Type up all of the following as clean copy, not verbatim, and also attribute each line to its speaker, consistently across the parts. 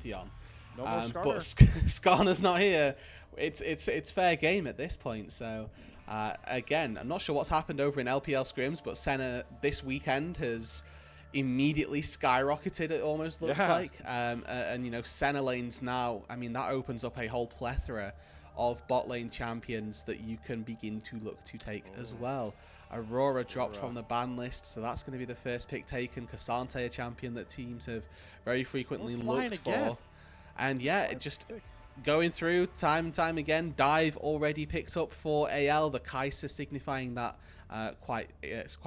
Speaker 1: Pantheon.
Speaker 2: No more
Speaker 1: but Skarner's not here. It's fair game at this point. So again, I'm not sure what's happened over in LPL scrims, but Senna this weekend has immediately skyrocketed, it almost looks like. And you know, Senna lanes now, I mean, that opens up a whole plethora of bot lane champions that you can begin to look to take as well. Aurora dropped from the ban list, so that's going to be the first pick taken. Cassante, a champion that teams have very frequently looked for. And yeah, just going through time and time again. Dive already picked up for AL, the Kai'Sa signifying that quite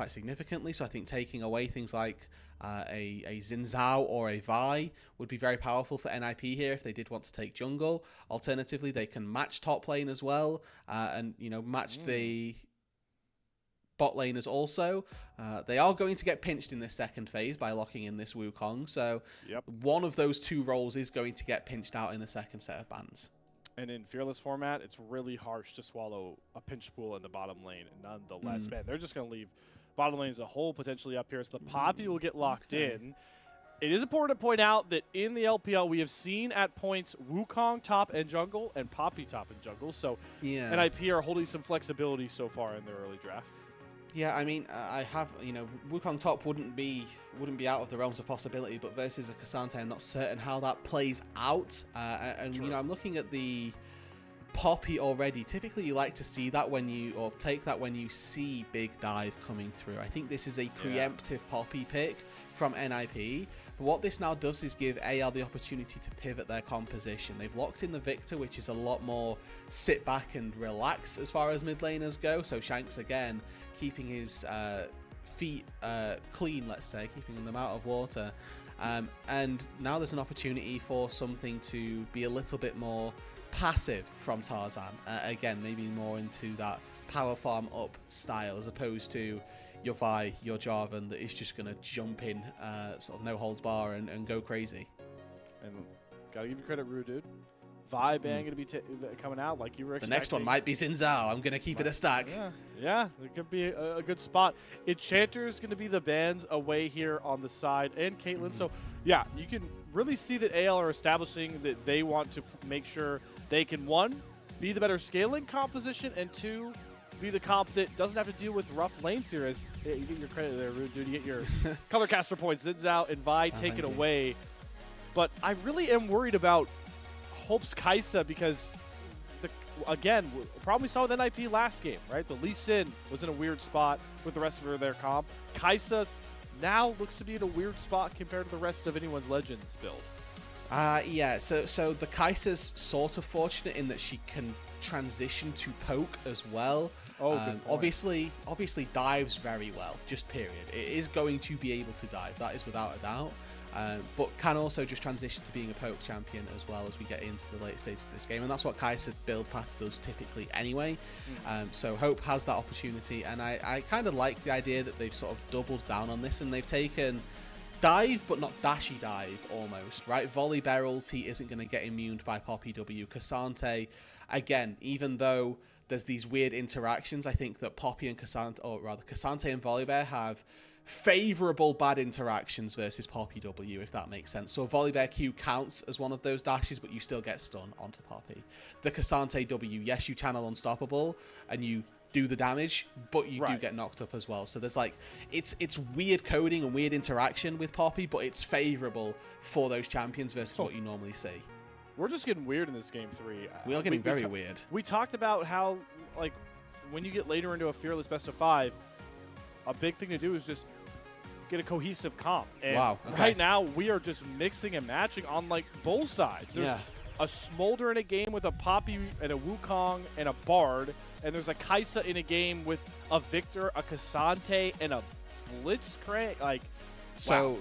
Speaker 1: significantly. So I think taking away things like a Xin Zhao or a Vi would be very powerful for NIP here if they did want to take jungle. Alternatively, they can match top lane as well, and you know, match the bot laners also. They are going to get pinched in this second phase by locking in this Wukong, so one of those two roles is going to get pinched out in the second set of bans.
Speaker 2: And in Fearless format, it's really harsh to swallow a pinch pool in the bottom lane nonetheless. Man, they're just going to leave bottom lane as a whole potentially up here, so the Poppy will get locked in. It is important to point out that in the LPL, we have seen at points Wukong top and jungle and Poppy top and jungle, so NIP are holding some flexibility so far in their early draft.
Speaker 1: Yeah, I mean, I have, you know, Wukong top wouldn't be out of the realms of possibility, but versus a Cassante, I'm not certain how that plays out. And you know, I'm looking at the Poppy already. Typically, you like to see that when you take that when you see big dive coming through. I think this is a preemptive Poppy pick from NIP. But what this now does is give AL the opportunity to pivot their composition. They've locked in the Victor, which is a lot more sit back and relax as far as mid laners go. So Shanks again, keeping his feet clean, let's say, keeping them out of water. And now there's an opportunity for something to be a little bit more passive from Tarzan. Again, maybe more into that power farm up style as opposed to your Vi, your Jarvan that is just going to jump in, sort of no holds bar and go crazy. And
Speaker 2: gotta give you credit, Roodood. Vi ban going to be coming out like you were expecting.
Speaker 1: The next one might be Xin Zhao. I'm going to keep it a stack.
Speaker 2: Yeah, it could be a good spot. Enchanter's going to be the bans away here on the side, and Caitlyn. So, yeah, you can really see that AL are establishing that they want to make sure they can, one, be the better scaling composition, and two, be the comp that doesn't have to deal with rough lanes here. As you get your credit there, Roodood. You get your color caster points. Xin Zhao and Vi take it away. But I really am worried about Hope's Kai'Sa because, again, the problem we saw with NIP last game, right? The Lee Sin was in a weird spot with the rest of their comp. Kai'Sa now looks to be in a weird spot compared to the rest of anyone's Legends build.
Speaker 1: Yeah, so the Kai'Sa's sort of fortunate in that she can transition to poke as well. Obviously dives very well, just period. It is going to be able to dive, that is without a doubt. But can also just transition to being a poke champion as well as we get into the late stages of this game, and that's what Kai'Sa build path does typically anyway. So Hope has that opportunity, and I kind of like the idea that they've sort of doubled down on this and they've taken dive but not dashy dive almost, right? Volley Bear ulti isn't going to get immuned by Poppy W. Cassante, again, even though there's these weird interactions, I think that Poppy and Cassante, or rather Cassante and Volley Bear have favorable bad interactions versus Poppy W, if that makes sense. So Volley Bear Q counts as one of those dashes, but you still get stun onto Poppy. The Cassante W, yes, you channel Unstoppable and you do the damage, but you do get knocked up as well. So there's like, it's weird coding and weird interaction with Poppy, but it's favorable for those champions versus what you normally see.
Speaker 2: We're just getting weird in this game 3.
Speaker 1: We are getting very weird.
Speaker 2: We talked about how, like, when you get later into a Fearless best of 5, a big thing to do is just get a cohesive comp. And right now, we are just mixing and matching on, like, both sides. There's a Smolder in a game with a Poppy and a Wukong and a Bard, and there's a Kai'Sa in a game with a Victor, a Cassante, and a Blitzcrank. Like,
Speaker 1: so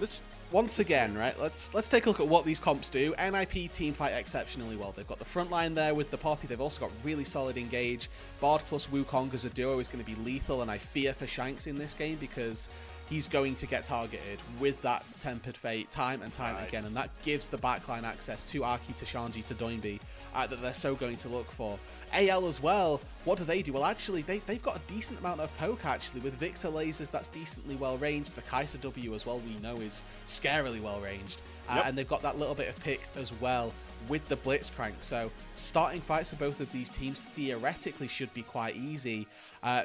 Speaker 1: once again, right, let's take a look at what these comps do. NIP team fight exceptionally well. They've got the front line there with the Poppy. They've also got really solid engage. Bard plus Wukong as a duo is going to be lethal, and I fear for Shanks in this game because he's going to get targeted with that Tempered Fate time and time again, and that gives the backline access to Aki, to Shanji, to Doinby that they're so going to look for. AL as well, what do? Well, actually, they've got a decent amount of poke, actually, with Victor lasers that's decently well ranged. The Kai'Sa W as well, we know, is scarily well ranged. and they've got that little bit of pick as well with the Blitzcrank. So starting fights for both of these teams theoretically should be quite easy.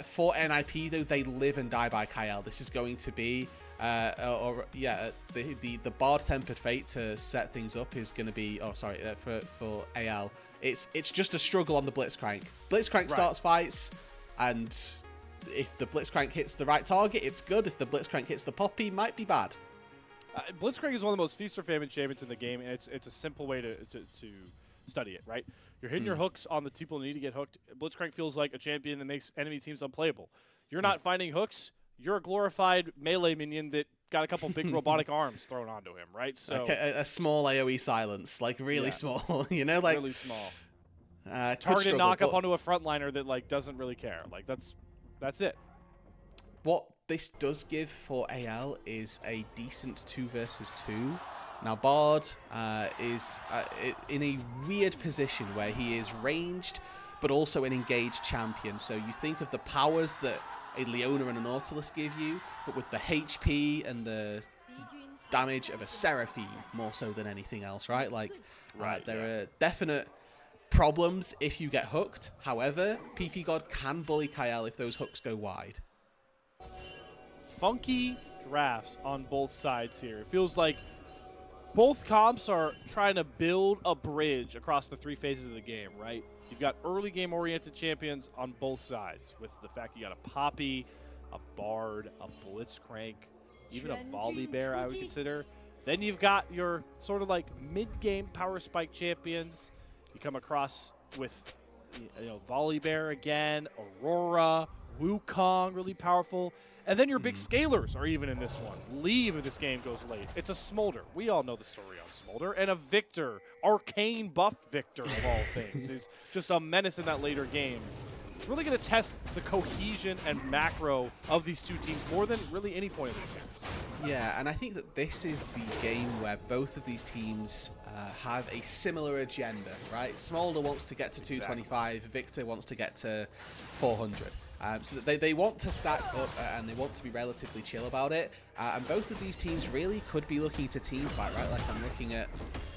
Speaker 1: For NIP though, they live and die by Kael. This is going to be the Bard Tempered Fate to set things up is going to be for AL. It's just a struggle on the Blitzcrank. Blitzcrank starts fights, and if the Blitzcrank hits the right target, it's good. If the Blitzcrank hits the Poppy, might be bad.
Speaker 2: Blitzcrank is one of the most feast or famine champions in the game, and it's a simple way to study it, right? You're hitting your hooks on the people who need to get hooked. Blitzcrank feels like a champion that makes enemy teams unplayable. You're not finding hooks. You're a glorified melee minion that got a couple big robotic arms thrown onto him, right? So
Speaker 1: like a small AoE silence, like really small, you know, like
Speaker 2: really small. Targeted knockup onto a frontliner that like doesn't really care. Like that's it.
Speaker 1: What this does give for AL is a decent 2 versus 2. Now Bard is in a weird position where he is ranged, but also an engaged champion. So you think of the powers that a Leona and a Nautilus give you, but with the HP and the damage of a Seraphine more so than anything else, right? Like, there are definite problems if you get hooked. However, ppgod can bully Kael if those hooks go wide.
Speaker 2: Funky drafts on both sides here. It feels like both comps are trying to build a bridge across the 3 phases of the game, right? You've got early game oriented champions on both sides, with the fact you got a Poppy, a Bard, a Blitzcrank, even a Volibear I would consider. Then you've got your sort of like mid-game power spike champions. You come across with Volibear again, Aurora, Wukong, really powerful. And then your big scalers are even in this one. Leave if this game goes late. It's a Smolder. We all know the story on Smolder. And a Victor, arcane buffed Victor of all things, is just a menace in that later game. It's really going to test the cohesion and macro of these two teams more than really any point of the series.
Speaker 1: Yeah, and I think that this is the game where both of these teams have a similar agenda, right? Smolder wants to get to 225, Victor wants to get to 400. So that they want to stack up and they want to be relatively chill about it. And both of these teams really could be looking to team fight, right? Like I'm looking at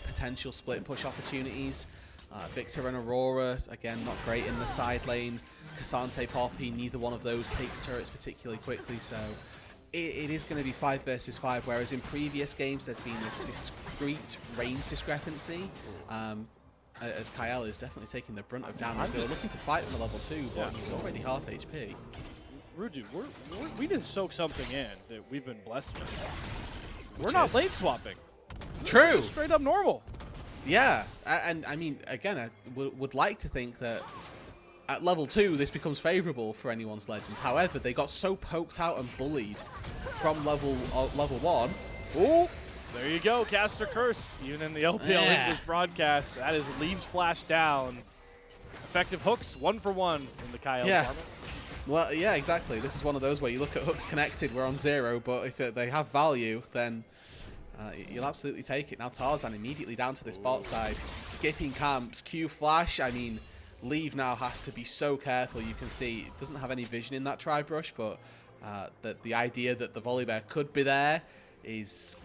Speaker 1: potential split push opportunities. Victor and Aurora, again, not great in the side lane. Cassante, Poppy, neither one of those takes turrets particularly quickly. So it is going to be 5 versus 5, whereas in previous games there's been this discrete range discrepancy. As Kael is definitely taking the brunt of damage. They were looking to fight for level 2, but he's already half HP.
Speaker 2: Roodood, we didn't soak something in that we've been blessed with. We're not lane swapping.
Speaker 1: True.
Speaker 2: We're straight up normal.
Speaker 1: Yeah, and I mean, again, I would like to think that at level 2 this becomes favorable for anyone's legend. However, they got so poked out and bullied from level 1.
Speaker 2: Oh! There you go, Caster Curse. Even in the LPL English broadcast, that is leaves flash down. Effective hooks, 1 for 1 in the Kael department.
Speaker 1: Well, yeah, exactly. This is one of those where you look at hooks connected, we're on 0, but if they have value, then you'll absolutely take it. Now Tarzan immediately down to this bot side, skipping camps, Q flash. I mean, Leave now has to be so careful. You can see it doesn't have any vision in that tri-brush, but the idea that the Volibear could be there is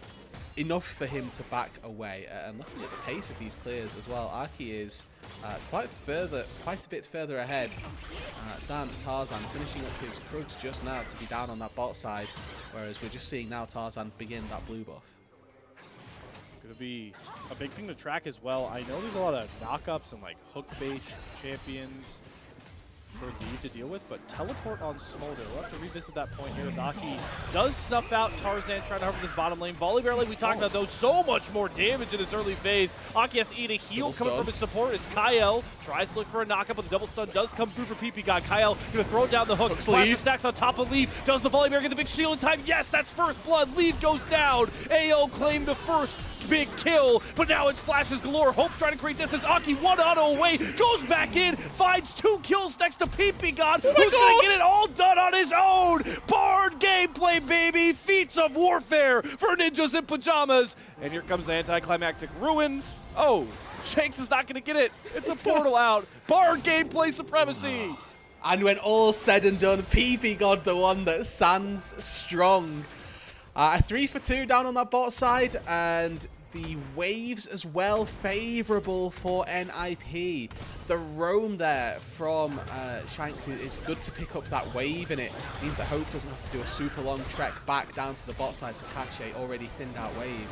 Speaker 1: enough for him to back away. And looking at the pace of these clears as well, Aki is quite a bit further ahead than Tarzan, finishing up his Krugs just now to be down on that bot side, whereas we're just seeing now Tarzan begin that blue buff.
Speaker 2: Going to be a big thing to track as well. I know there's a lot of knockups and like hook-based champions for Leave to deal with, but teleport on Smolder. We'll have to revisit that point here as Aki does snuff out Tarzan trying to hover this bottom lane. Volibear, like we talked about, though, so much more damage in this early phase. Aki has to eat a heal coming from his support as Kael tries to look for a knockup, but the double stun does come through for ppgod. Kael going to throw down the hook. Leave stacks on top of Leave. Does the Volibear get the big shield in time? Yes, that's first blood. Leave goes down. AO claimed the first big kill, but now it's flashes galore. Hope trying to create distance. Aki 1 auto away, goes back in, finds 2 kills next to ppgod, who's gonna get it all done on his own. Bard gameplay, baby. Feats of warfare for ninjas in pajamas. And here comes the anticlimactic ruin. Oh, Shanks is not gonna get it. It's a portal out. Bard gameplay supremacy.
Speaker 1: And when all's said and done, ppgod the one that stands strong. A 3 for 2 down on that bot side, and The waves as well, favorable for NIP. The roam there from Shanks is good to pick up that wave, and it means that Hope doesn't have to do a super long trek back down to the bot side to catch a already thinned out wave.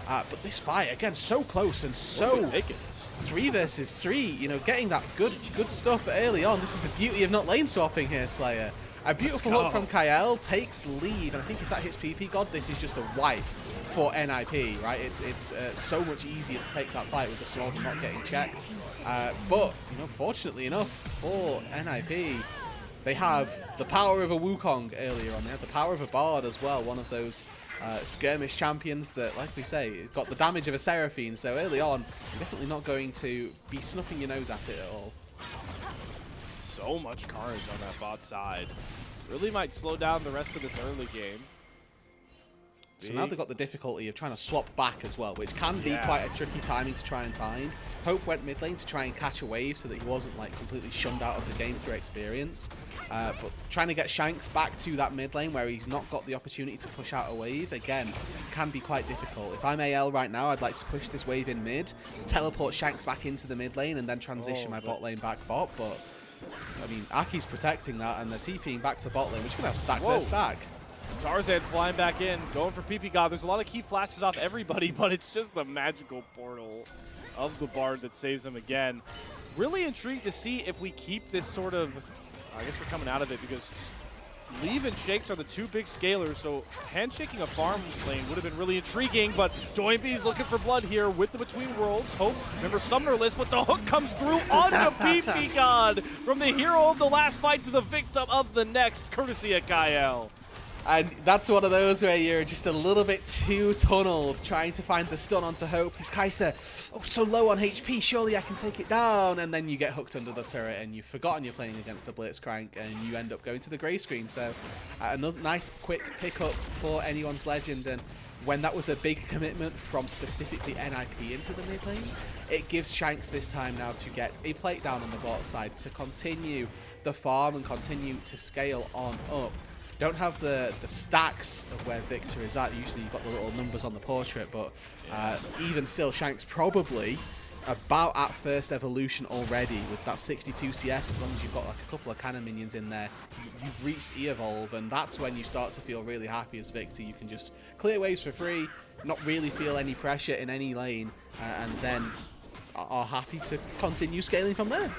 Speaker 1: But this fight, again, so close and so 3 versus 3, you know, getting that good stuff early on. This is the beauty of not lane swapping here, Slayer. A beautiful hook from Kael takes lead, and I think if that hits ppgod, this is just a wipe for NIP, right? It's so much easier to take that fight with the Slaughter not getting checked. But, you know, fortunately enough for NIP, they have the power of a Wukong earlier on. They have the power of a Bard as well, one of those skirmish champions that, like we say, got the damage of a Seraphine. So early on, you're definitely not going to be snuffing your nose at it at all.
Speaker 2: So much carnage on that bot side. Really might slow down the rest of this early game.
Speaker 1: So now they've got the difficulty of trying to swap back as well, which can be quite a tricky timing to try and find. Hope went mid lane to try and catch a wave so that he wasn't like completely shunned out of the game through experience. But trying to get Shanks back to that mid lane where he's not got the opportunity to push out a wave, again, can be quite difficult. If I'm AL right now, I'd like to push this wave in mid, teleport Shanks back into the mid lane, and then transition my bot lane back bot. But, I mean, Aki's protecting that, and they're TPing back to bot lane, which can have stack their stack.
Speaker 2: Tarzan's flying back in, going for ppgod. There's a lot of key flashes off everybody, but it's just the magical portal of the Bard that saves him again. Really intrigued to see if we keep this sort of, I guess we're coming out of it because Leave and Shakes are the 2 big scalers, so handshaking a farm lane would have been really intriguing, but Doinby's looking for blood here with the Between Worlds. Hope, remember Summoner list, but the hook comes through onto ppgod from the hero of the last fight to the victim of the next, courtesy of Kael.
Speaker 1: And that's one of those where you're just a little bit too tunneled, trying to find the stun onto Hope. This Kai'Sa, oh, so low on HP, surely I can take it down. And then you get hooked under the turret and you've forgotten you're playing against a Blitzcrank and you end up going to the grey screen. So another nice quick pickup for anyone's legend. And when that was a big commitment from specifically NIP into the mid lane, it gives Shanks this time now to get a plate down on the bot side to continue the farm and continue to scale on up. Don't have the stacks of where Victor is at. Usually you've got the little numbers on the portrait, but even still, Shanks probably about at first evolution already with that 62 CS. As long as you've got like a couple of cannon minions in there, you've reached E-Evolve, and that's when you start to feel really happy as Victor. You can just clear waves for free, not really feel any pressure in any lane, and then are happy to continue scaling from there.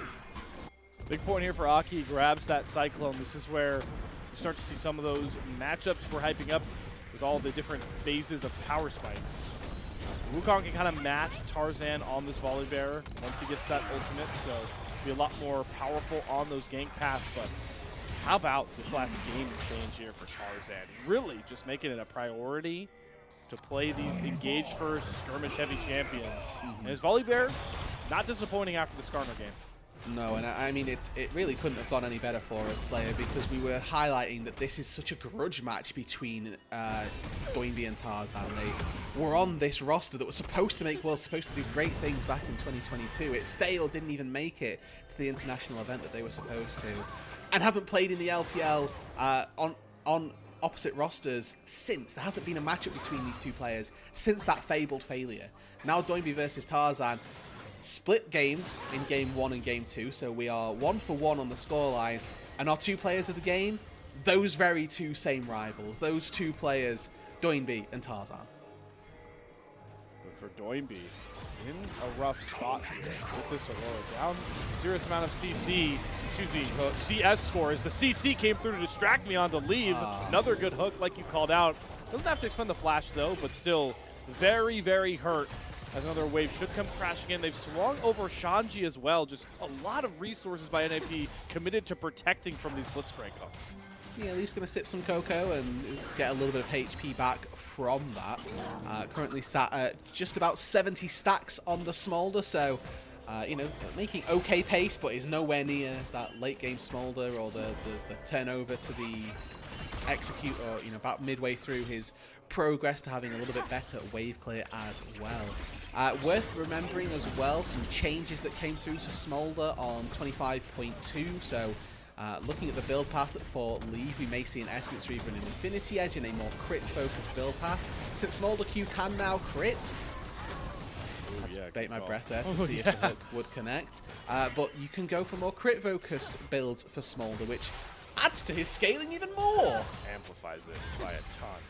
Speaker 2: Big point here for Aki. Grabs that Cyclone. This is where you start to see some of those matchups we're hyping up with all the different phases of power spikes. Wukong can kind of match Tarzan on this volley bearer once he gets that ultimate, so be a lot more powerful on those gank paths. But how about this last game change here for Tarzan? Really just making it a priority to play these engage first, skirmish heavy champions. And his volley bearer, not disappointing after the Skarner game.
Speaker 1: No, and I mean, it really couldn't have gone any better for us, Slayer, because we were highlighting that this is such a grudge match between Doinby and Tarzan. They were on this roster that was supposed to make Worlds, supposed to do great things back in 2022. It failed, didn't even make it to the international event that they were supposed to, and haven't played in the LPL on opposite rosters since. There hasn't been a matchup between these two players since that fabled failure. Now Doinby versus Tarzan. Split games in game 1 and game 2, so we are 1-for-1 on the scoreline, and our 2 players of the game, those very 2 same rivals, those 2 players, Doinby and Tarzan.
Speaker 2: But for Doinby, in a rough spot here with this Aurora, down a serious amount of CS scores. The CC came through to distract me on the leave. Another good hook, like you called out. Doesn't have to expend the flash though, but still very, very hurt. As another wave should come crashing in. They've swung over Shanji as well. Just a lot of resources by NIP committed to protecting from these Blitzcrank hooks.
Speaker 1: Yeah, at least going to sip some cocoa and get a little bit of HP back from that. Currently sat at just about 70 stacks on the Smolder, so you know, making okay pace, but is nowhere near that late game Smolder or the turnover to the Execute, or you know, about midway through his progress to having a little bit better wave clear as well. Worth remembering as well some changes that came through to Smolder on 25.2. So looking at the build path for Leave, we may see an Essence Reaver and an Infinity Edge in a more crit focused build path. Since Smolder Q can now crit, bait my breath there to see if the hook would connect. But you can go for more crit-focused builds for Smolder, which adds to his scaling even more.
Speaker 2: Amplifies it by a ton.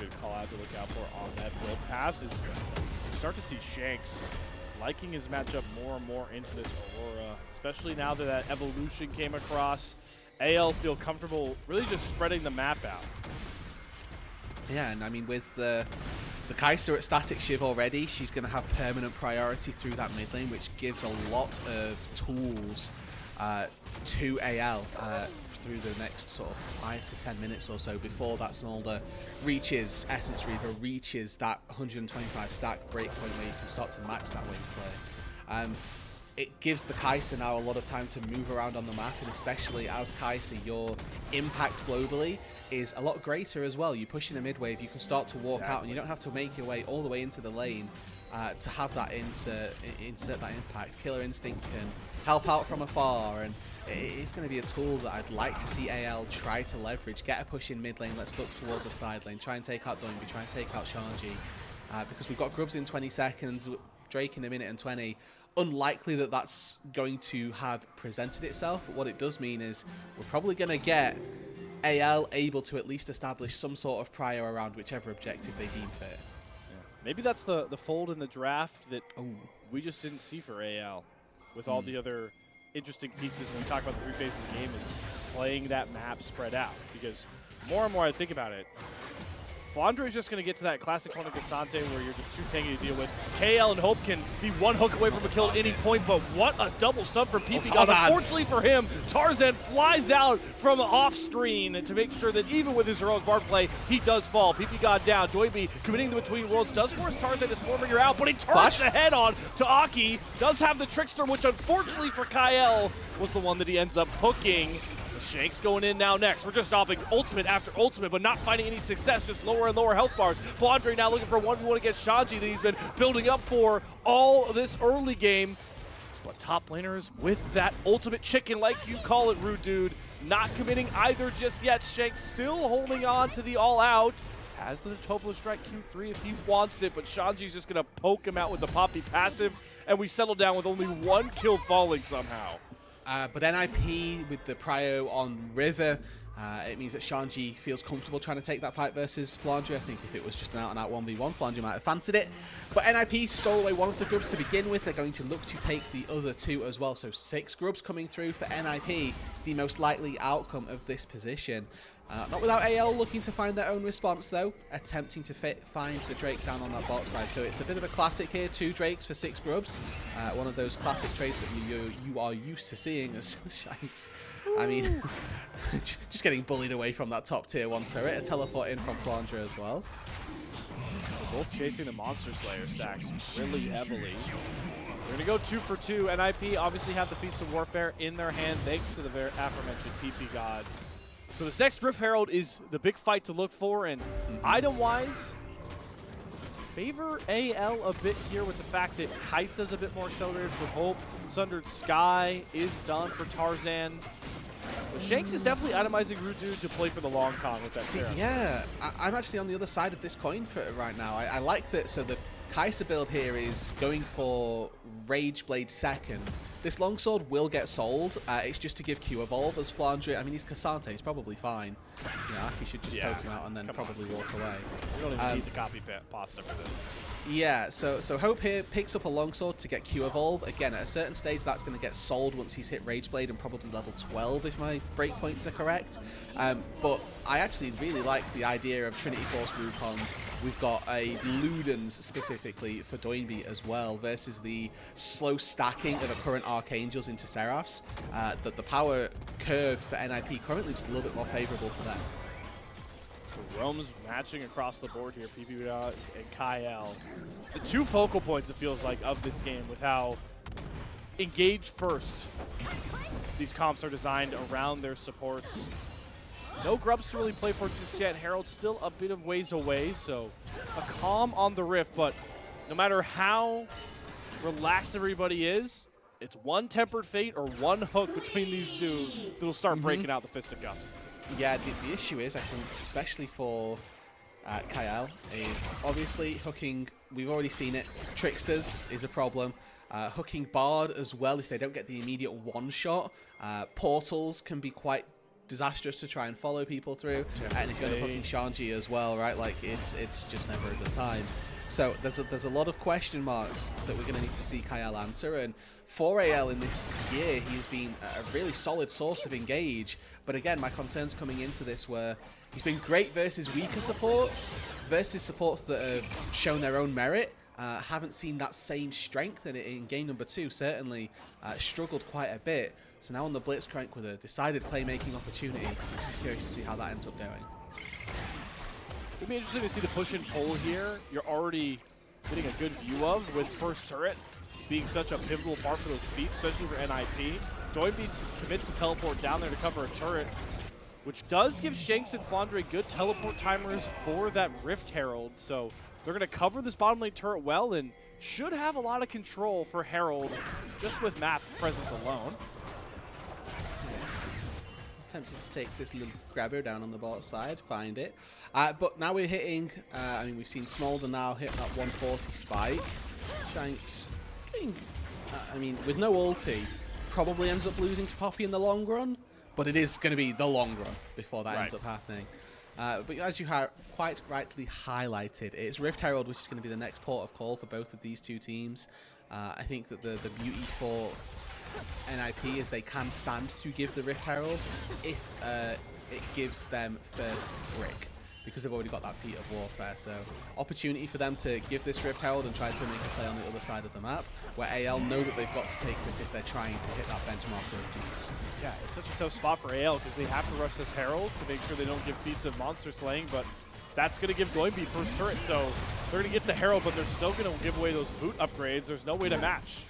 Speaker 2: Good call out to look out for on that build path is you start to see Shanks liking his matchup more and more into this Aurora, especially now that that evolution came across. AL feel comfortable really just spreading the map out.
Speaker 1: Yeah, and I mean, with the Kai'Sa at static shiv already, she's going to have permanent priority through that mid lane, which gives a lot of tools to AL through the next sort of 5 to 10 minutes or so before that Smolder reaches Essence Reaver, reaches that 125 stack breakpoint where you can start to match that wave play. It gives the Kai'Sa now a lot of time to move around on the map, and especially as Kai'Sa, your impact globally is a lot greater as well. You push in a mid wave, you can start to walk out, and you don't have to make your way all the way into the lane to have that insert that impact. Killer Instinct can help out from afar, and it's going to be a tool that I'd like to see AL try to leverage. Get a push in mid lane, let's look towards a side lane, try and take out Doinby, try and take out Shanji, because we've got Grubs in 20 seconds, Drake in a minute and 20. Unlikely that that's going to have presented itself, but what it does mean is we're probably going to get AL able to at least establish some sort of prior around whichever objective they deem fit.
Speaker 2: Yeah. Maybe that's the fold in the draft that we just didn't see for AL with all the other interesting pieces when we talk about the 3 phases of the game is playing that map spread out, because more and more I think about it, Flandre is just going to get to that classic Kona Gasante where you're just too tanky to deal with. Kael and Hope can be one hook away from a kill at any point, but what a double stun for ppgod. Unfortunately for him, Tarzan flies out from off screen to make sure that even with his heroic bard play, he does fall. ppgod down. Doinby committing the Between Worlds does force Tarzan to Stormbringer out, but he turns the head on to Aki. Does have the Trickster, which unfortunately for Kael was the one that he ends up hooking. Shanks going in now next. We're just stopping ultimate after ultimate, but not finding any success, just lower and lower health bars. Flandre now looking for a 1v1 against Shanji that he's been building up for all this early game. But top laners with that ultimate chicken, like you call it, Roodood, not committing either just yet. Shanks still holding on to the all-out. Has the Topo Strike Q3 if he wants it, but Shanji's just going to poke him out with the Poppy passive, and we settle down with only 1 kill falling somehow.
Speaker 1: But NIP with the prio on River, it means that Shanji feels comfortable trying to take that fight versus Flandre. I think if it was just an out-and-out 1v1, Flandre might have fancied it. But NIP stole away one of the grubs to begin with. They're going to look to take the other 2 as well. So 6 grubs coming through for NIP, the most likely outcome of this position. Not without AL looking to find their own response, though, attempting to find the Drake down on that bot side. So it's a bit of a classic here, 2 Drakes for 6 grubs. One of those classic trades that you are used to seeing as Shanks. I mean, just getting bullied away from that top tier 1 turret. A teleport in from Flandre as well.
Speaker 2: They're both chasing the Monster Slayer stacks really heavily. We're going to go 2 for 2. NIP obviously have the Feats of Warfare in their hand thanks to the aforementioned ppgod. So this next Rift Herald is the big fight to look for, and item-wise, favor AL a bit here with the fact that Kai'Sa's a bit more accelerated for Hope. Sundered Sky is done for Tarzan. But Shanks is definitely itemizing Roodood to play for the long con with that Seraph.
Speaker 1: Yeah, I'm actually on the other side of this coin for right now. I like that. So the Kai'Sa build here is going for Rage Blade second. This longsword will get sold. It's just to give Q evolve as Flandre. I mean, he's Cassante. He's probably fine. You know, Aki should just poke him out and then probably walk away.
Speaker 2: We don't even need the copy pasta for this.
Speaker 1: Yeah, so Hope here picks up a longsword to get Q evolve. Again, at a certain stage, that's going to get sold once he's hit Rage Blade and probably level 12 if my breakpoints are correct. But I actually really like the idea of Trinity Force Wukong. We've got a Ludens specifically for Doinby as well versus the slow stacking of a current Archangels into Seraphs. That the power curve for NIP currently just a little bit more favorable for them.
Speaker 2: Rome's matching across the board here, ppgod and Kael. The 2 focal points, it feels like, of this game with how engage first these comps are designed around their supports. No grubs to really play for just yet. Herald's still a bit of ways away, so a calm on the Rift, but no matter how relaxed everybody is, it's 1 Tempered Fate or 1 hook between these 2 that'll start breaking out the fisticuffs.
Speaker 1: Yeah, the issue is, I think, especially for Kael is obviously hooking. We've already seen it. Tricksters is a problem. Hooking Bard as well if they don't get the immediate one-shot. Portals can be quite disastrous to try and follow people through. And if you're hooking Shanji as well, right? Like it's just never a good time. So there's a lot of question marks that we're going to need to see Kael answer. And for AL in this year, he's been a really solid source of engage. But again, my concerns coming into this were he's been great versus weaker supports, versus supports that have shown their own merit. Haven't seen that same strength, and in game number 2 certainly struggled quite a bit. So now on the Blitzcrank with a decided playmaking opportunity. I'm curious to see how that ends up going.
Speaker 2: It'll be interesting to see the push and pull here. You're already getting a good view of with first turret being such a pivotal part for those feats, especially for NIP. Doinby commits to teleport down there to cover a turret, which does give Shanks and Flandre good teleport timers for that Rift Herald. So they're going to cover this bottom lane turret well and should have a lot of control for Herald just with map presence alone.
Speaker 1: Tempted to take this little grabber down on the bot side, find it. But now we're hitting, I mean, we've seen Smolder now hit that 140 spike. Shanks, I mean, with no ulti, probably ends up losing to Poppy in the long run, but it is going to be the long run before that ends up happening. But as you have quite rightly highlighted, it's Rift Herald which is going to be the next port of call for both of these two teams. I think that the beauty for NIP is they can stand to give the Rift Herald if it gives them first brick, because they've already got that feat of warfare. So opportunity for them to give this Rift Herald and try to make a play on the other side of the map, where AL know that they've got to take this if they're trying to hit that benchmark of these.
Speaker 2: Yeah, it's such a tough spot for AL because they have to rush this Herald to make sure they don't give feats of monster slaying, but that's going to give Doinby first turret, so they're going to get the Herald, but they're still going to give away those boot upgrades. There's no way to match.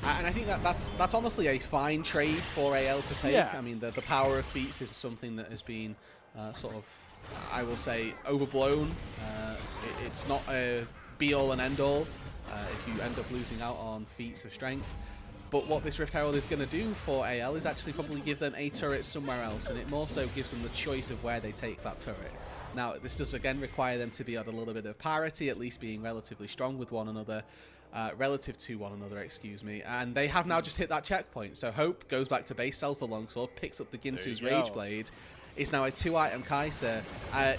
Speaker 1: And I think that's honestly a fine trade for AL to take. Yeah. I mean, the power of feats is something that has been sort of, I will say, overblown. It's not a be-all and end-all if you end up losing out on feats of strength. But what this Rift Herald is going to do for AL is actually probably give them a turret somewhere else, and it more so gives them the choice of where they take that turret. Now, this does again require them to be at a little bit of parity, at least being relatively strong with one another. Relative to one another, excuse me, and they have now just hit that checkpoint. So Hope goes back to base, sells the longsword, picks up the Ginsu's Rage Blade, is now a 2-item Kai'Sa.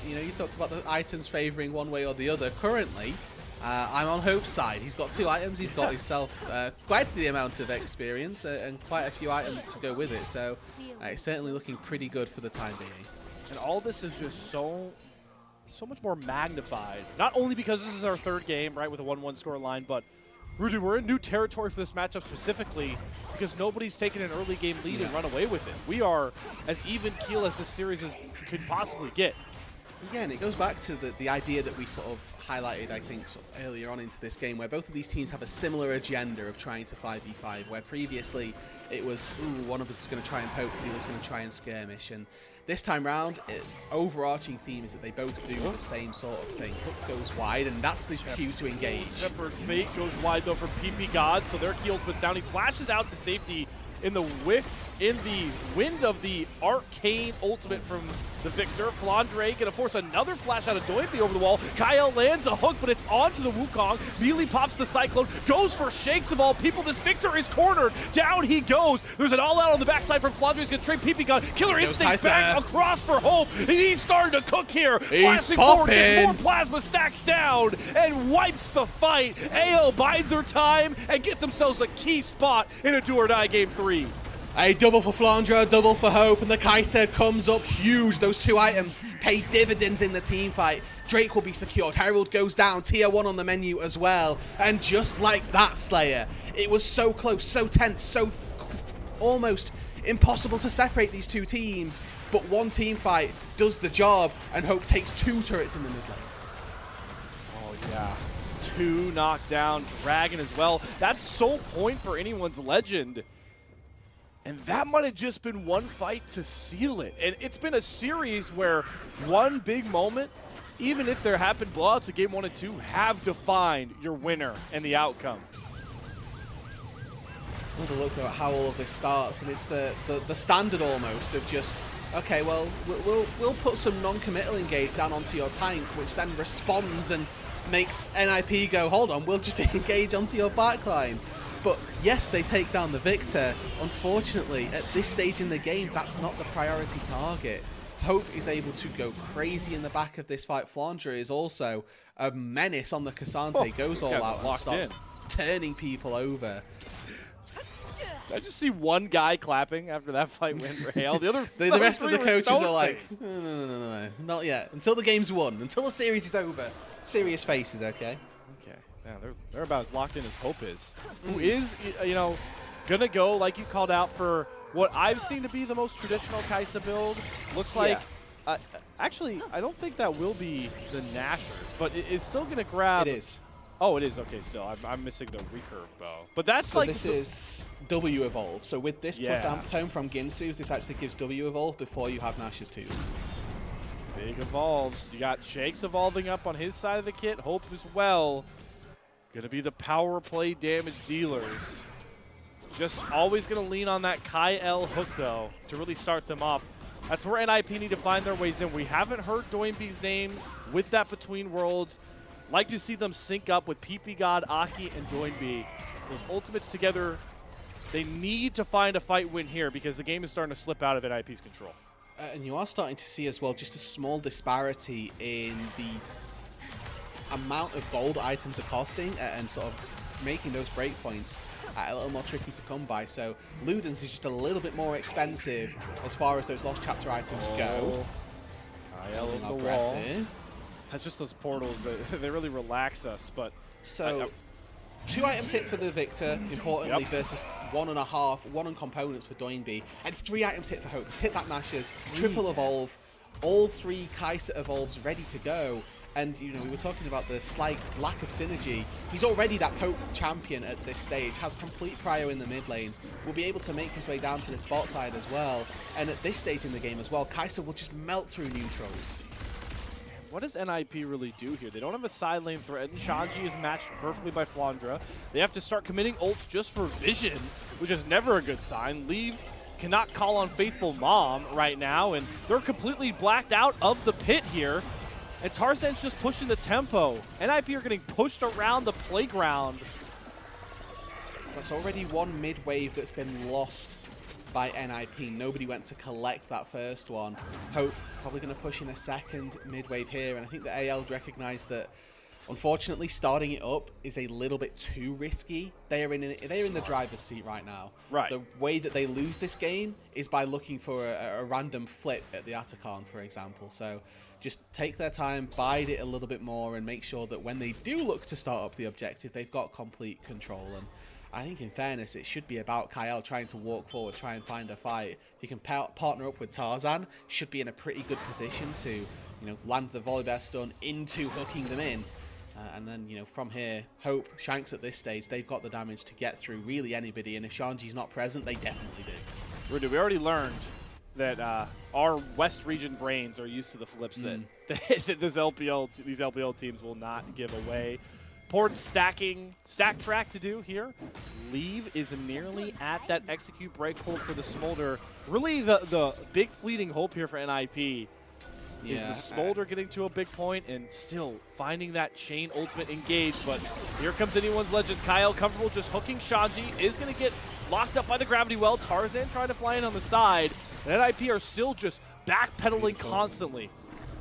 Speaker 1: You know, you talked about the items favoring one way or the other. Currently, I'm on Hope's side. He's got 2 items, he's got himself quite the amount of experience and quite a few items to go with it, so it's certainly looking pretty good for the time being.
Speaker 2: And all this is just so much more magnified, not only because this is our 3rd game, right, with a 1-1 score line, but Roodood, we're in new territory for this matchup specifically because nobody's taken an early game lead and run away with it. We are as even keel as this series could possibly get.
Speaker 1: Yeah, and it goes back to the idea that we sort of highlighted, I think, sort of earlier on into this game, where both of these teams have a similar agenda of trying to 5v5, where previously it was, ooh, one of us is going to try and poke, the other's going to try and skirmish, and this time round, overarching theme is that they both do the same sort of thing. Hook goes wide, and that's the cue to engage.
Speaker 2: Separate Fate goes wide, though, for ppgod, so their key ultimate's down. He flashes out to safety in the wind of the arcane ultimate from the Victor. Flandre gonna force another flash out of Doinby over the wall. Kael lands a hook, but it's onto the Wukong. Melee pops the Cyclone, goes for Shanks of all people. This Victor is cornered. Down he goes. There's an all-out on the backside from Flandre. He's gonna trade ppgod. Killer Instinct back across for Hope. And he's starting to cook here. Flashing forward, gets more plasma, stacks down, and wipes the fight. AL bide their time and get themselves a key spot in a do-or-die game 3.
Speaker 1: A double for Flandre, a double for Hope, and the Kai'Sa comes up huge. Those 2 items pay dividends in the team fight. Drake will be secured. Herald goes down. Tier 1 on the menu as well. And just like that, Slayer, it was so close, so tense, so almost impossible to separate these 2 teams. But one team fight does the job, and Hope takes 2 turrets in the mid lane.
Speaker 2: Oh, yeah. 2 knocked down. Dragon as well. That's sole point for anyone's legend. And that might have just been one fight to seal it. And it's been a series where one big moment, even if there have been blowouts of game 1 and 2, have defined your winner and the outcome.
Speaker 1: We'll have a look at how all of this starts, and it's the standard almost of just, Okay, well, we'll put some non-committal engage down onto your tank, which then responds and makes NIP go, hold on, we'll just engage onto your backline. But yes, they take down the Victor. Unfortunately, at this stage in the game, that's not the priority target. Hope is able to go crazy in the back of this fight. Flandre is also a menace on the Cassante, goes all out and starts turning people over.
Speaker 2: I just see one guy clapping after that fight win for Kael. The other,
Speaker 1: the rest of the coaches are like, no, not yet. Until the game's won, until the series is over. Serious faces, okay?
Speaker 2: Okay, yeah, they're about as locked in as Hope is. Who is, you know, gonna go, like you called out, for what I've seen to be the most traditional Kai'Sa build. Looks like, actually, I don't think that will be the Nashers, but it is still gonna grab.
Speaker 1: It is.
Speaker 2: Oh, it is. Okay, still. I'm missing the recurve bow. But that's
Speaker 1: so
Speaker 2: like...
Speaker 1: this is W evolve. So with this plus amp tone from Ginsu's, this actually gives W evolve before you have Nash's 2.
Speaker 2: Big evolves. You got Shanks evolving up on his side of the kit. Hope as well. Gonna be the power play damage dealers. Just always gonna lean on that Kael hook, though, to really start them off. That's where NIP need to find their ways in. We haven't heard Doinby's name with that Between Worlds. Like to see them sync up with ppgod, Aki, and Doinby. Those ultimates together, they need to find a fight win here because the game is starting to slip out of NIP's control.
Speaker 1: And you are starting to see as well just a small disparity in the amount of gold items are costing and sort of making those breakpoints a little more tricky to come by. So Ludens is just a little bit more expensive as far as those Lost Chapter items go.
Speaker 2: Kael over the wall. That's just those portals, they really relax us, but...
Speaker 1: So, 2 items hit for the Victor, importantly, versus 1.5, 1 on components for Doinby, and 3 items hit for Hope. He's hit that Nashers, triple evolve, all 3 Kai'Sa evolves ready to go, and, you know, we were talking about the slight lack of synergy. He's already that poke champion at this stage, has complete prio in the mid lane, will be able to make his way down to this bot side as well, and at this stage in the game as well, Kai'Sa will just melt through neutrals.
Speaker 2: What does NIP really do here? They don't have a side lane threat, and Shanji is matched perfectly by Flandre. They have to start committing ults just for vision, which is never a good sign. Leave cannot call on Faithful Mom right now, and they're completely blacked out of the pit here. And Tarzan's just pushing the tempo. NIP are getting pushed around the playground.
Speaker 1: So that's already 1 mid wave that's been lost by NIP. Nobody went to collect that first one. Hope probably going to push in a second mid wave here, and I think the AL recognized that unfortunately starting it up is a little bit too risky. They're in the driver's seat right now.
Speaker 2: Right.
Speaker 1: The way that they lose this game is by looking for a random flip at the Atacon, for example. So just take their time, bide it a little bit more, and make sure that when they do look to start up the objective, they've got complete control. And I think in fairness, it should be about Kael trying to walk forward, try and find a fight. If you can partner up with Tarzan, should be in a pretty good position to, you know, land the volley stun into hooking them in. And then, you know, from here, Hope, Shanks at this stage, they've got the damage to get through really anybody. And if Shanji's not present, they definitely do.
Speaker 2: Roodood, we already learned that our West region brains are used to the flips that these LPL teams will not give away. Important stack track to do here. Leave is nearly at that execute break hold for the Smolder. Really the big fleeting hope here for NIP is the Smolder getting to a big point and still finding that chain ultimate engage. But here comes anyone's legend. Kael comfortable just hooking Shanji, is going to get locked up by the gravity well. Tarzan trying to fly in on the side. And NIP are still just backpedaling constantly.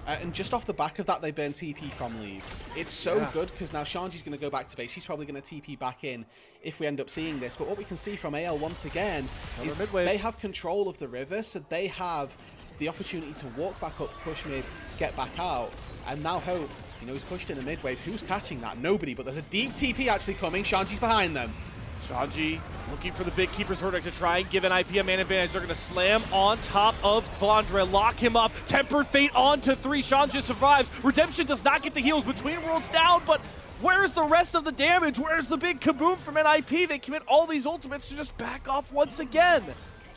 Speaker 1: And just off the back of that, they burn TP from Leave. It's so good because now Shanji's going to go back to base. He's probably going to TP back in if we end up seeing this. But what we can see from AL once again is they have control of the river, so they have the opportunity to walk back up, push mid, get back out. And now Hope, you know, he's pushed in a mid wave. Who's catching that? Nobody, but there's a deep TP actually coming. Shanji's behind them.
Speaker 2: Shanji looking for the big Keeper's Verdict to try and give NIP a man advantage. They're going to slam on top of Flandre, lock him up. Tempered Fate on to 3. Shanji survives. Redemption does not get the heals. Between Worlds down, but where's the rest of the damage? Where's the big kaboom from NIP? They commit all these ultimates to just back off once again.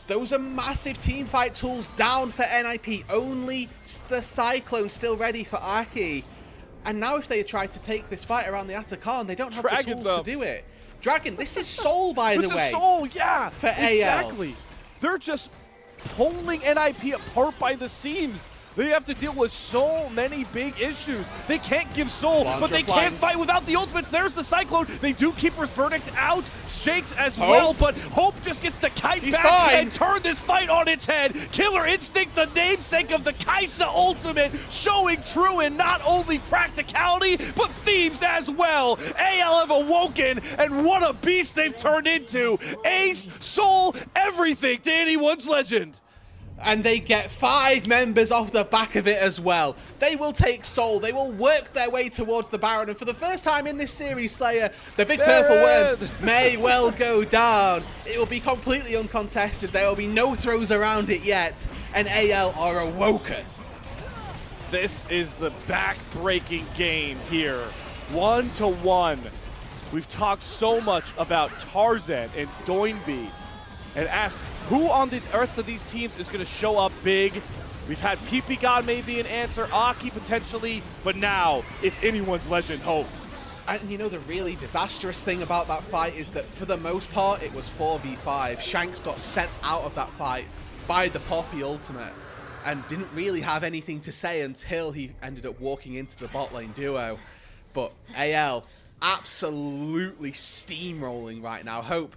Speaker 1: Those are massive teamfight tools down for NIP. Only the Cyclone still ready for Aki. And now if they try to take this fight around the Atacon, they don't have the tools to do it. Dragon, this is Soul, by the way.
Speaker 2: This is Soul, yeah.
Speaker 1: For AL.
Speaker 2: Exactly. They're just pulling NIP apart by the seams. They have to deal with so many big issues. They can't give soul, but they can't fight without the ultimates. There's the Cyclone. They do Keeper's Verdict out. Shanks as well, but Hope just gets to kite back and turn this fight on its head. Killer Instinct, the namesake of the Kaisa ultimate, showing true in not only practicality, but themes as well. AL have awoken, and what a beast they've turned into. Ace, soul, everything to anyone's legend.
Speaker 1: And they get 5 members off the back of it as well. They will take soul. They will work their way towards the Baron. And for the first time in this series, Slayer, the big purple worm may well go down. It will be completely uncontested. There will be no throws around it yet. And AL are awoken.
Speaker 2: This is the back-breaking game here. 1-1. We've talked so much about Tarzan and Doinby and asked who on the rest of these teams is going to show up big. We've had ppgod maybe an answer, Aki potentially, but now it's anyone's legend, Hope.
Speaker 1: And you know the really disastrous thing about that fight is that for the most part it was 4v5. Shanks got sent out of that fight by the Poppy ultimate and didn't really have anything to say until he ended up walking into the bot lane duo. But AL absolutely steamrolling right now. Hope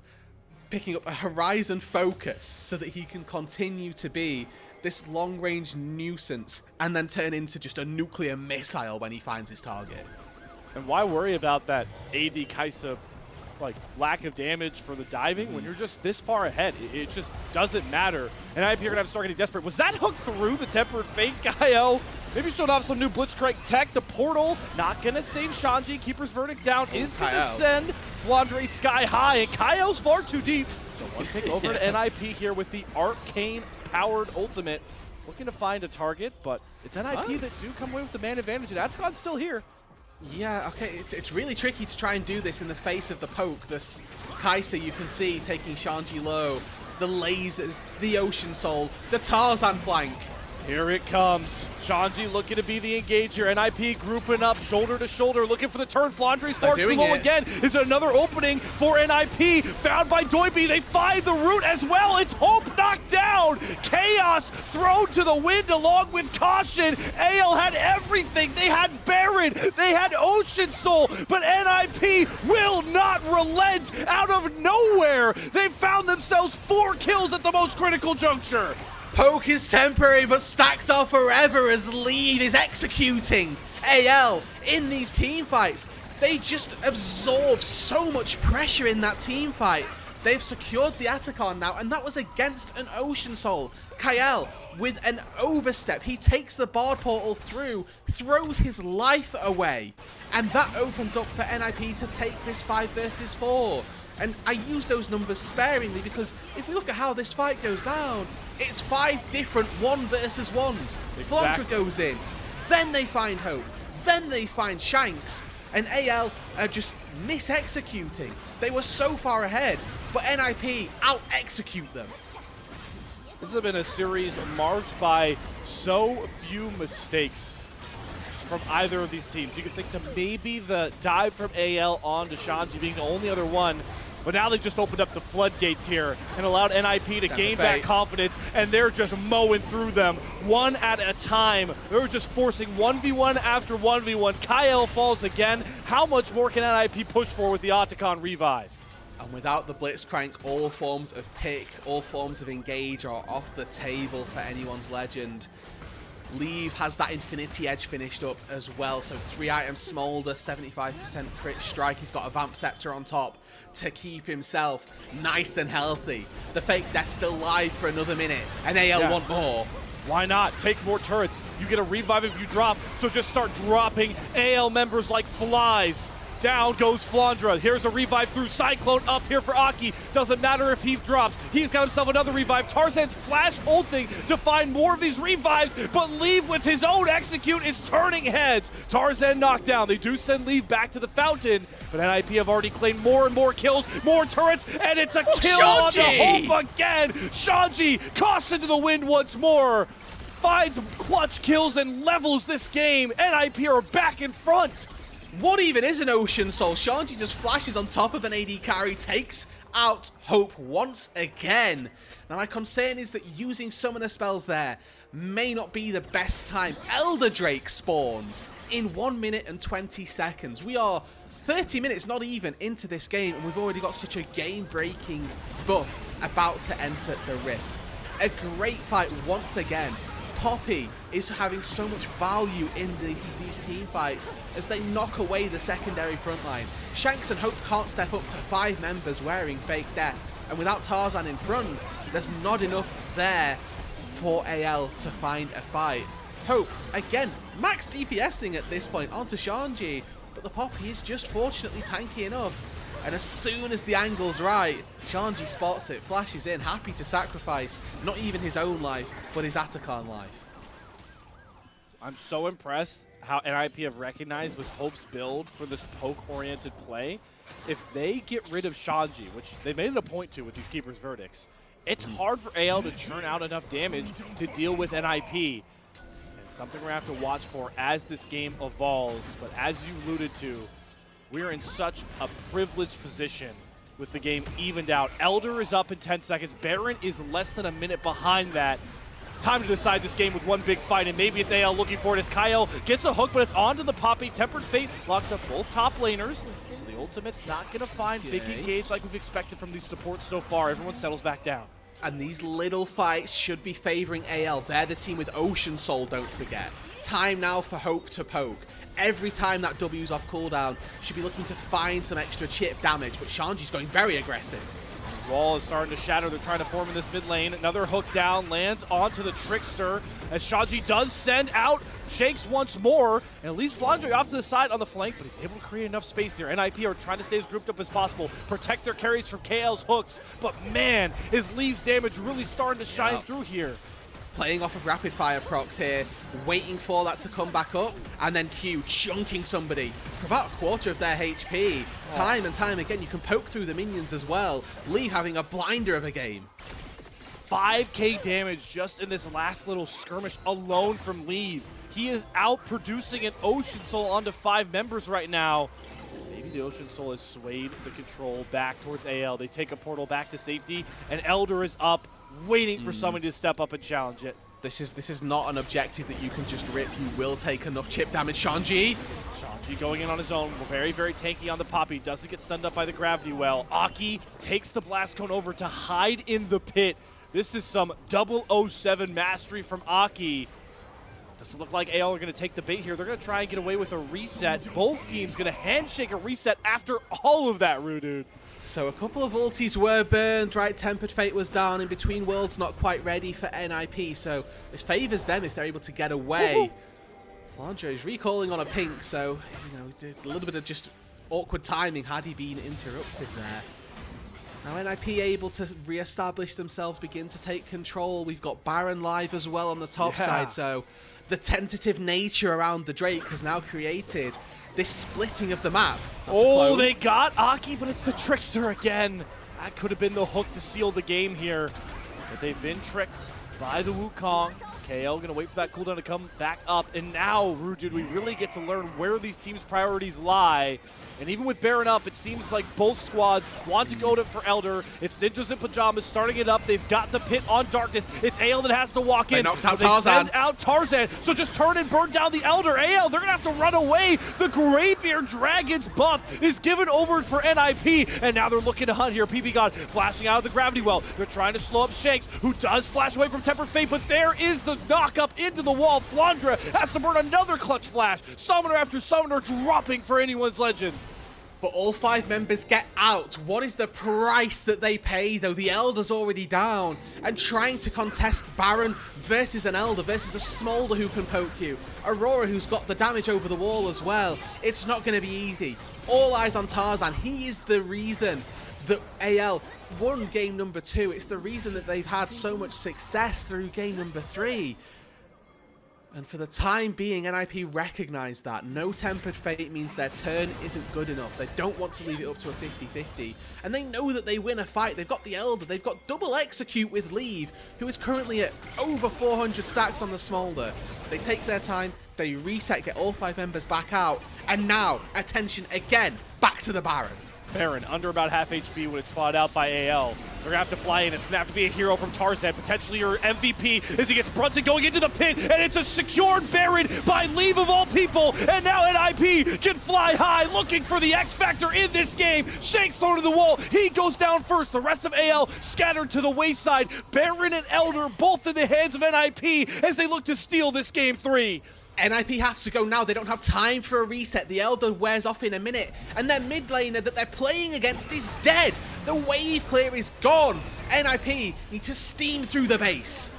Speaker 1: picking up a Horizon focus so that he can continue to be this long-range nuisance and then turn into just a nuclear missile when he finds his target.
Speaker 2: And why worry about that AD Kaisa like lack of damage for the diving when you're just this far ahead? It just doesn't matter. And I appear to have to start getting desperate. Was that hook through the Tempered Fate, Kael? Maybe showed off some new Blitzcrank tech. The portal not gonna save Shanji. Keeper's Verdict down is gonna send Flandre sky high, and Kael's far too deep. So one pick over to NIP here with the arcane powered ultimate. Looking to find a target, but it's NIP that do come away with the man advantage, and Atsukon's still here.
Speaker 1: Yeah, okay, it's really tricky to try and do this in the face of the poke. This Kaisa you can see taking Shanji low, the lasers, the Ocean Soul, the Tarzan flank.
Speaker 2: Here it comes. Shanji looking to be the engager. NIP grouping up shoulder to shoulder, looking for the turn. Flandre's far too low again. Is there another opening for NIP? Found by Doinby. They find the root as well. It's Hope knocked down. Chaos thrown to the wind along with caution. AL had everything. They had Baron. They had Ocean Soul. But NIP will not relent out of nowhere. They found themselves 4 kills at the most critical juncture.
Speaker 1: Poke is temporary, but stacks are forever as Leave is executing AL in these team fights. They just absorb so much pressure in that team fight. They've secured the Atacon now, and that was against an Ocean Soul. Kael with an overstep. He takes the Bard Portal through, throws his life away, and that opens up for NIP to take this 5 versus 4. And I use those numbers sparingly because if we look at how this fight goes down, it's 5 different 1 versus 1s. Flandre goes in, then they find Hope, then they find Shanks, and AL are just mis-executing. They were so far ahead, but NIP out-execute them.
Speaker 2: This has been a series marked by so few mistakes from either of these teams. You can think to maybe the dive from AL onto Shanji being the only other one, but now they've just opened up the floodgates here and allowed NIP to gain back confidence, and they're just mowing through them one at a time. They're just forcing 1v1 after 1v1. Kael falls again. How much more can NIP push for with the Otacon revive?
Speaker 1: And without the Blitzcrank, all forms of pick, all forms of engage are off the table for anyone's legend. Leave has that Infinity Edge finished up as well, so 3 items Smolder, 75% crit strike. He's got a Vamp Scepter on top to keep himself nice and healthy. The Fake Death still live for another minute, and AL want more.
Speaker 2: Why not? Take more turrets. You get a revive if you drop, so just start dropping AL members like flies. Down goes Flandre. Here's a revive through Cyclone up here for Aki. Doesn't matter if he drops. He's got himself another revive. Tarzan's flash ulting to find more of these revives, but Leave with his own execute is turning heads. Tarzan knocked down. They do send Leave back to the fountain, but NIP have already claimed more and more kills, more turrets, and it's a kill on the Hope again. Shanji, caution to the wind once more. Finds clutch kills and levels this game. NIP are back in front.
Speaker 1: What even is an Ocean Soul? Shanji just flashes on top of an AD carry, takes out Hope once again. Now my concern is that using summoner spells there may not be the best time. Elder Drake spawns in 1 minute and 20 seconds. We are 30 minutes, not even, into this game, and we've already got such a game-breaking buff about to enter the Rift. A great fight once again. Poppy is having so much value in these team fights as they knock away the secondary front line. Shanks and Hope can't step up to 5 members wearing fake death, and without Tarzan in front, there's not enough there for AL to find a fight. Hope, again, max DPSing at this point onto Shanji, but the Poppy is just fortunately tanky enough. And as soon as the angle's right, Shanji spots it, flashes in, happy to sacrifice not even his own life, but his Atakan life.
Speaker 2: I'm so impressed how NIP have recognized with Hope's build for this poke-oriented play. If they get rid of Shanji, which they made it a point to with these Keeper's Verdicts, it's hard for AL to churn out enough damage to deal with NIP. And something we're going to have to watch for as this game evolves. But as you alluded to, we're in such a privileged position with the game evened out. Elder is up in 10 seconds. Baron is less than a minute behind that. It's time to decide this game with one big fight, and maybe it's AL looking for it as Kael gets a hook, but it's onto the Poppy. Tempered Fate locks up both top laners, so the ultimate's not going to find big engage like we've expected from these supports so far. Everyone settles back down.
Speaker 1: And these little fights should be favoring AL. They're the team with Ocean Soul, don't forget. Time now for Hope to poke. Every time that W's off cooldown, should be looking to find some extra chip damage, but Shanji's going very aggressive.
Speaker 2: Wall is starting to shatter. They're trying to form in this mid lane. Another hook down, lands onto the Trickster as Shanji does send out Shanks once more, and at least Flandre off to the side on the flank, but he's able to create enough space here. NIP are trying to stay as grouped up as possible, protect their carries from KL's hooks, but man, his Leaves damage really starting to shine through here.
Speaker 1: Playing off of rapid fire procs here, waiting for that to come back up, and then Q chunking somebody for about a quarter of their HP. Time and time again, you can poke through the minions as well. Lee having a blinder of a game.
Speaker 2: 5k damage just in this last little skirmish alone from Leave. He is out producing an Ocean Soul onto 5 members right now. Maybe the Ocean Soul has swayed the control back towards AL. They take a portal back to safety, and Elder is up, waiting for somebody to step up and challenge it.
Speaker 1: This is not an objective that you can just rip. You will take enough chip damage. Shanji
Speaker 2: going in on his own. Very, very tanky on the Poppy. Doesn't get stunned up by the gravity well. Aki takes the Blast Cone over to hide in the pit. This is some 007 mastery from Aki. Doesn't look like AL are going to take the bait here. They're going to try and get away with a reset. Both teams going to handshake a reset after all of that, Roodood.
Speaker 1: So a couple of ultis were burned, right? Tempered Fate was down in between worlds, not quite ready for NIP, so this favors them if they're able to get away. Flandre is recalling on a pink, so, you know, a little bit of just awkward timing had he been interrupted there. Now NIP able to re-establish themselves, begin to take control. We've got Baron live as well on the top side, so the tentative nature around the Drake has now created this splitting of the map.
Speaker 2: Oh, they got Aki, but it's the Trickster again. That could have been the hook to seal the game here. But they've been tricked by the Wukong. Kael going to wait for that cooldown to come back up. And now, Roodood, we really get to learn where these teams' priorities lie. And even with Baron up, it seems like both squads want to go to for Elder. It's Ninjas in Pyjamas starting it up. They've got the pit on Darkness. It's AL that has to walk in.
Speaker 1: They knocked out
Speaker 2: Tarzan.
Speaker 1: Tarzan.
Speaker 2: Send out Tarzan. So just turn and burn down the Elder. AL, they're going to have to run away. The Greybeard Dragon's buff is given over for NIP. And now they're looking to hunt here. ppgod flashing out of the gravity well. They're trying to slow up Shanks, who does flash away from Tempered Fate. But there is the knock up into the wall. Flandre has to burn another clutch flash. Summoner after summoner dropping for anyone's legend.
Speaker 1: But all 5 members get out. What is the price that they pay, though? The Elder's already down. And trying to contest Baron versus an Elder versus a Smolder who can poke you. Aurora who's got the damage over the wall as well. It's not going to be easy. All eyes on Tarzan. He is the reason that AL won game number 2. It's the reason that they've had so much success through game number 3. And for the time being, NIP recognize that. No Tempered Fate means their turn isn't good enough. They don't want to leave it up to a 50-50. And they know that they win a fight. They've got the Elder. They've got double execute with Leave, who is currently at over 400 stacks on the Smolder. They take their time. They reset, get all 5 members back out. And now, attention again, back to the Baron.
Speaker 2: Baron under about half HP when it's spotted out by AL. They're going to have to fly in. It's going to have to be a hero from Tarzan, potentially your MVP, as he gets Brunson going into the pit, and it's a secured Baron by Leave of all people, and now neny can fly high, looking for the X Factor in this game. Shanks thrown to the wall. He goes down first. The rest of AL scattered to the wayside. Baron and Elder both in the hands of neny as they look to steal this game 3.
Speaker 1: neny has to go now. They don't have time for a reset. The Elder wears off in a minute. And their mid laner that they're playing against is dead. The wave clear is gone. neny need to steam through the base.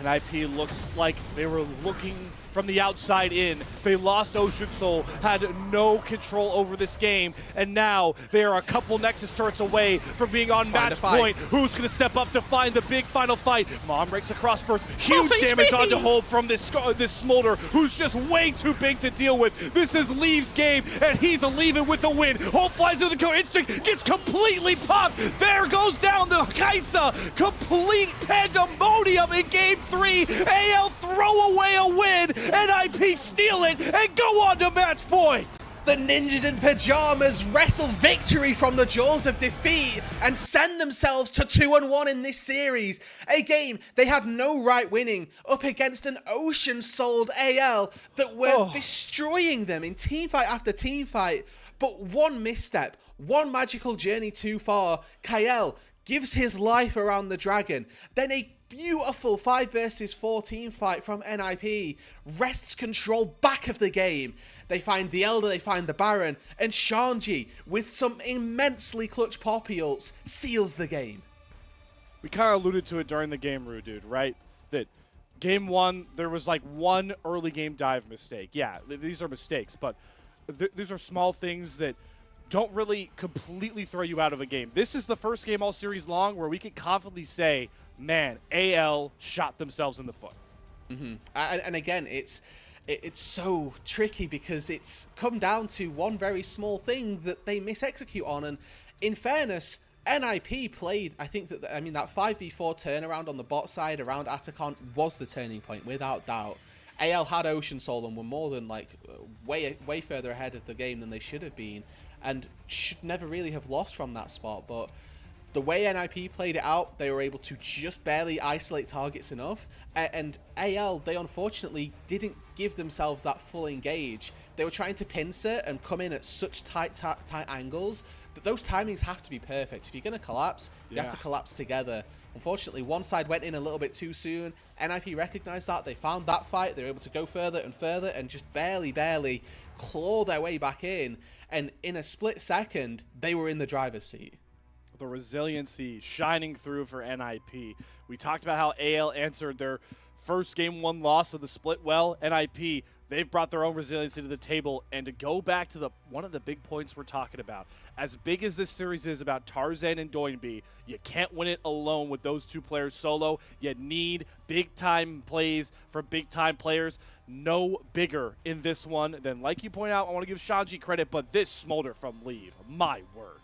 Speaker 2: neny looks like they were looking from the outside in. They lost Ocean Soul, had no control over this game, and now they are a couple Nexus turrets away from being on match point. Who's going to step up to find the big final fight? Mom breaks across first. Huge damage onto Hope from this Smolder, who's just way too big to deal with. This is Leave's game, and he's leaving with a win. Hope flies into the cover. Instinct gets completely popped. There goes down the Kaisa. Complete pandemonium in game 3. AL throw away a win. neny steal it and go on to match point.
Speaker 1: The Ninjas in Pyjamas wrestle victory from the jaws of defeat and send themselves to 2-1 in this series. A game they had no right winning up against an ocean-souled AL that were destroying them in teamfight after teamfight. But one misstep, one magical journey too far, Kael gives his life around the dragon. Then a beautiful 5 versus 4 team fight from neny wrests control back of the game. They find the Elder, they find the Baron, and Shanji, with some immensely clutch Poppy ults, seals the game.
Speaker 2: We kind of alluded to it during the game, Roodood, right? That game 1, there was like one early game dive mistake. Yeah, these are mistakes, but these are small things that don't really completely throw you out of a game. This is the first game all series long where we can confidently say, man, AL shot themselves in the foot.
Speaker 1: And again, it's so tricky because it's come down to one very small thing that they mis-execute on. And in fairness, neny played, I think that, that 5v4 turnaround on the bot side around Atacon was the turning point, without doubt. AL had Ocean Soul and were more than way further ahead of the game than they should have been, and should never really have lost from that spot. But the way neny played it out, they were able to just barely isolate targets enough, and AL, they unfortunately didn't give themselves that full engage. They were trying to pincer and come in at such tight angles that those timings have to be perfect. If you're going to collapse, you have to collapse together. Unfortunately, one side went in a little bit too soon. neny recognized that. They found that fight. They were able to go further and further and just barely claw their way back in. And in a split second, they were in the driver's seat.
Speaker 2: The resiliency shining through for neny. We talked about how AL answered their first game 1 loss of the split well. neny, they've brought their own resiliency to the table. And to go back to one of the big points we're talking about, as big as this series is about Tarzan and Doinby, you can't win it alone with those 2 players solo. You need big-time plays for big-time players. No bigger in this one than, like you point out, I want to give Shanji credit, but this Smolder from Leave, my word.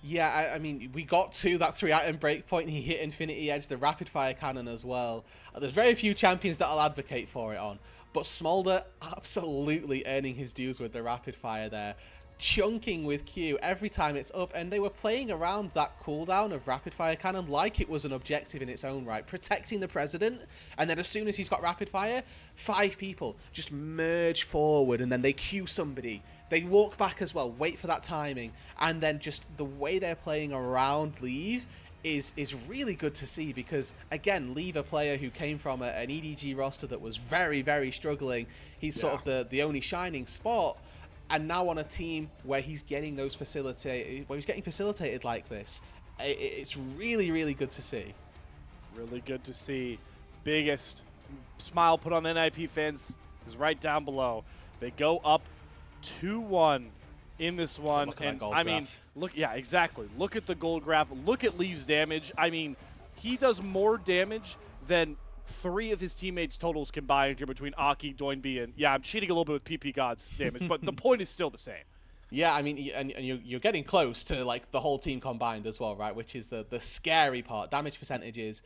Speaker 1: Yeah, I mean, we got to that 3-item breakpoint. He hit Infinity Edge, the rapid fire cannon as well. There's very few champions that'll advocate for it on, but Smolder absolutely earning his dues with the rapid fire there. Chunking with Q every time it's up, and they were playing around that cooldown of rapid fire cannon like it was an objective in its own right, protecting the president. And then as soon as he's got rapid fire, 5 people just merge forward, and then they Q somebody. They walk back as well, wait for that timing, and then just the way they're playing around Leave is really good to see, because again, Leave, a player who came from an EDG roster that was very struggling. He's sort of the only shining spot. And now on a team where he's getting those facilitated like this, it's really good to see.
Speaker 2: Really good to see. Biggest smile put on the neny fans is right down below. They go up 2-1 in this one, and I mean, look, yeah, exactly. Look at the gold graph. Look at Leave's damage. I mean, he does more damage than 3 of his teammates' totals combined here between Aki, Doinby, and I'm cheating a little bit with ppgod's damage, but the point is still the same.
Speaker 1: Yeah, I mean, and you're getting close to like the whole team combined as well, right? Which is the scary part. Damage percentages